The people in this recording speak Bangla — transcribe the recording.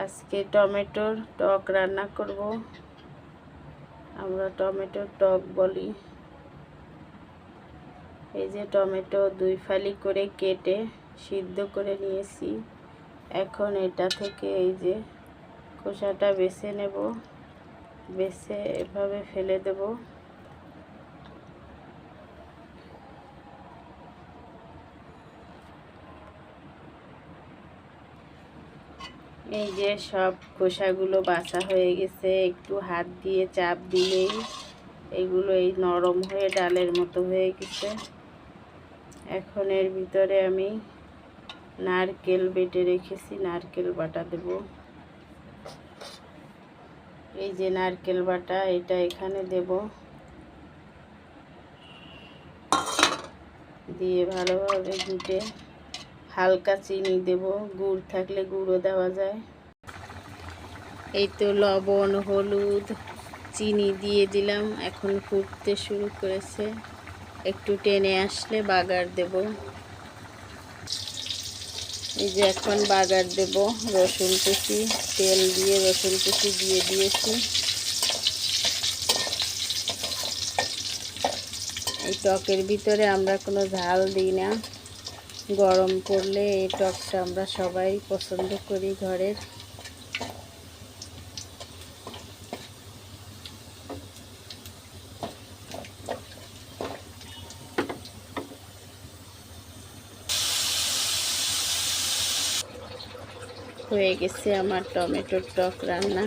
আজকে টমেটোর টক রান্না করব। আমরা টমেটোর টক বলি। এই যে টমেটো 2 ফালি করে কেটে সিদ্ধ করে নিয়েছি। এখন এটা থেকে এই যে খোসাটা বেছে নেব, বেছে এভাবে ফেলে দেব। এই যে সব খোসাগুলো বাছা হয়ে গেছে। একটু হাত দিয়ে চাপ দিলেই এগুলো এই নরম হয়ে ডালের মতো হয়ে গেছে। এখন এর ভিতরে আমি নারকেল বেটে রেখেছি, নারকেল বাটা দেব। এই যে নারকেল বাটা, এটা এখানে দেব। দিয়ে ভালোভাবে ঘুটে হালকা চিনি দেব, গুড় থাকলে গুড়ও দেওয়া যায়। এই তো লবণ, হলুদ, চিনি দিয়ে দিলাম। এখন ফুটতে শুরু করেছে। একটু টেনে আসলে বাগার দেব। এই যে এখন বাগার দেব রসুন কুচি, তেল দিয়ে রসুন কুচি দিয়ে দিয়েছি। এই টকের ভিতরে আমরা কোনো ঝাল দিই না। গরম পড়লে এই টকটা আমরা সবাই পছন্দ করি ঘরের। হয়ে গেছে আমার টমেটোর টক রান্না।